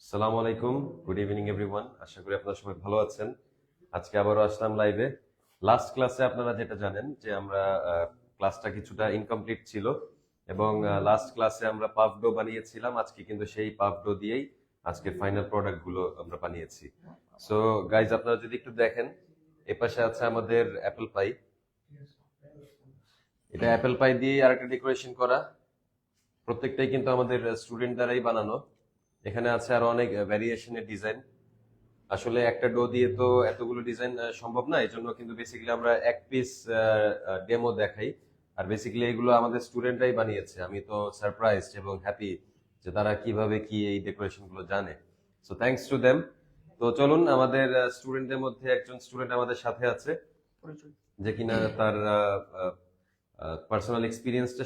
আসসালামু আলাইকুম, good evening everyone. আশা করি আপনারা সবাই ভালো আছেন। আজকে আবারও আসলাম লাইভে। লাস্ট ক্লাসে আপনারা যেটা জানেন যে আমরা ক্লাসটা কিছুটা ইনকমপ্লিট ছিল এবং লাস্ট ক্লাসে আমরা পাফ ডো বানিয়েছিলাম। আজকে কিন্তু সেই পাফ ডো দিয়েই আজকের ফাইনাল প্রোডাক্ট গুলো আমরা বানিয়েছি। সো গাইজ, আপনারা যদি একটু দেখেন, এপাশে আছে আমাদের অ্যাপেল পাই। এটা অ্যাপেল পাই দিয়ে আরেকটা ডেকোরেশন করা, প্রত্যেকটাই কিন্তু আমাদের স্টুডেন্ট দ্বারাই বানানো। এখানে আছে আরো অনেক ভ্যারিয়েশনের ডিজাইন। আসলে একটা ডো দিয়ে তো এতগুলো ডিজাইন সম্ভব না, এই জন্য কিন্তু বেসিক্যালি আমরা এক পিস ডেমো দেখাই। আর বেসিক্যালি এগুলো আমাদের স্টুডেন্টরাই বানিয়েছে। আমি তো সারপ্রাইজড এবং হ্যাপি যে তারা কিভাবে কি এই ডেকোরেশন গুলো জানে। So thanks to them. তো চলুন, আমাদের স্টুডেন্টদের মধ্যে একজন স্টুডেন্ট আমাদের সাথে আছে যে কিনা তার পার্সোনাল এক্সপিরিয়েন্সটা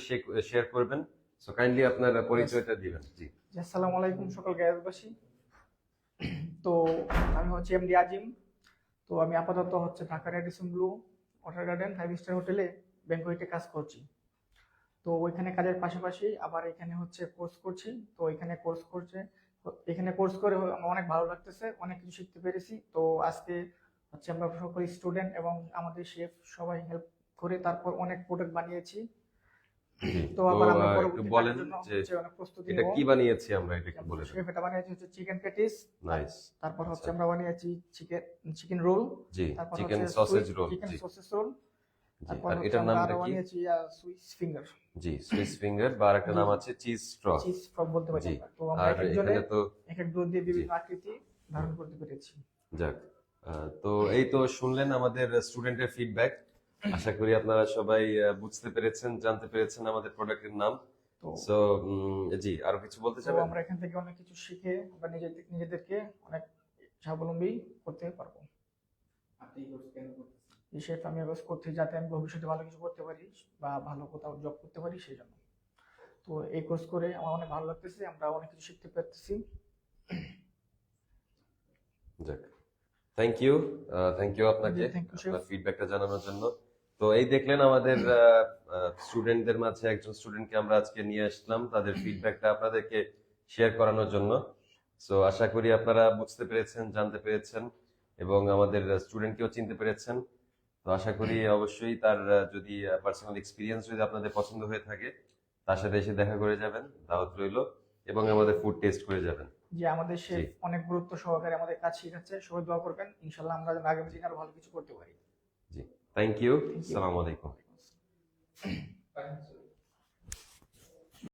শেয়ার করবেন। সো কাইন্ডলি আপনার পরিচয়টা দিবেন। জি। আসসালামু আলাইকুম সকল গায়কবাসী। তো আমি হচ্ছে এমডি আজিম। তো আমি আপাতত হচ্ছে Dhaka Radisson blue water garden 5 star হোটেলে ব্যাংকোয়েটে কাজ করছি। তো ওইখানে কাজের পাশাপাশি আবার এখানে হচ্ছে কোর্স করছি। তো এখানে কোর্স করে আমার অনেক ভালো লাগতেছে, অনেক কিছু শিখতে পেরেছি। তো আজকে হচ্ছে আমরা সকল স্টুডেন্ট এবং আমাদের শেফ সবাই হেল্প করে তারপর অনেক প্রোডাক্ট বানিয়েছি। তো আবার আমরা একটু পরবর্তী বলেন কাজের জন্য যে হচ্ছে অনেক প্রস্তুতি এটা নেব। কি বানিয়েছি আমরা, এটা একটু বলে দেন। শেফ এটা বানিয়েছি হচ্ছে চিকেন প্যাটিস। নাইস। তারপর হচ্ছে আচ্ছা। আমরা বানিয়েছি চিকেন রোল। জি, তারপর চিকেন হচ্ছে সসেজ রোল। চিকেন জি সসেস রোল। জি। তারপর আর হচ্ছে এটার আমরা নামটা আরো কি? বানিয়েছি সুইস ফিঙ্গার। জি, সুইস ফিঙ্গার, বা আরেকটা জি নাম আছে চিজ স্ট্র। চিজ ফ্রক বলতে পারি জি। আমরা। তো আমরা আর এক একজনে এখানে তো এক এক ডো দিয়ে জি, বিভিন্ন আকৃতি ধারণ করতে পেরেছি। যাক। তো এই তো শুনলেন আমাদের স্টুডেন্টের ফিডব্যাক। আশা করি আপনারা সবাই বুঝতে পেরেছেন, জানতে পেরেছেন আমাদের প্রোডাক্টের নাম। তো সো জি, আরো কিছু বলতে তো চাবেন? আমরা এখান থেকে অনেক কিছু শিখে আমরা নিজেদেরকে অনেক স্বাবলম্বী করতে পারবো। এই শেফ আমি কোর্স করতে যাতে আমি ভবিষ্যতে ভালো কিছু করতে পারি বা ভালো কোথাও জব করতে পারি সেই জন্য। তো এই কোর্স করে আমার অনেক ভালো লাগতেছে, আমরা অনেক কিছু শিখতে পারতেছি। যাক, থ্যাংক ইউ আপনাকে থ্যাংক ইউ শেফ। আপনার ফিডব্যাকটা জানানোর জন্য। তো এই দেখলেন আমাদের স্টুডেন্টদের মাঝে একজন স্টুডেন্টকে আমরা আজকে নিয়ে আসলাম তাদের ফিডব্যাকটা আপনাদেরকে শেয়ার করানোর জন্য। সো আশা করি আপনারা বুঝতে পেরেছেন, জানতে পেরেছেন এবং আমাদের স্টুডেন্টকেও চিনতে পেরেছেন। তো আশা করি অবশ্যই তার যদি পার্সোনাল এক্সপিরিয়েন্স যদি আপনাদের পছন্দ হয়ে থাকে, তার সাথে এসে দেখা করে যাবেন, দাওয়াত রইলো, এবং আমাদের ফুড টেস্ট করে যাবেন। যে আমাদের শেফ অনেক গুরুত্ব সহকারে আমাদের কাজ শিখাচ্ছে, সবাই দোয়া করবেন, ইনশাল্লাহ আমরা যেন আগামী দিনে আরো ভালো কিছু করতে পারি। জি, থ্যাংক ইউ। আসসালামু আলাইকুম।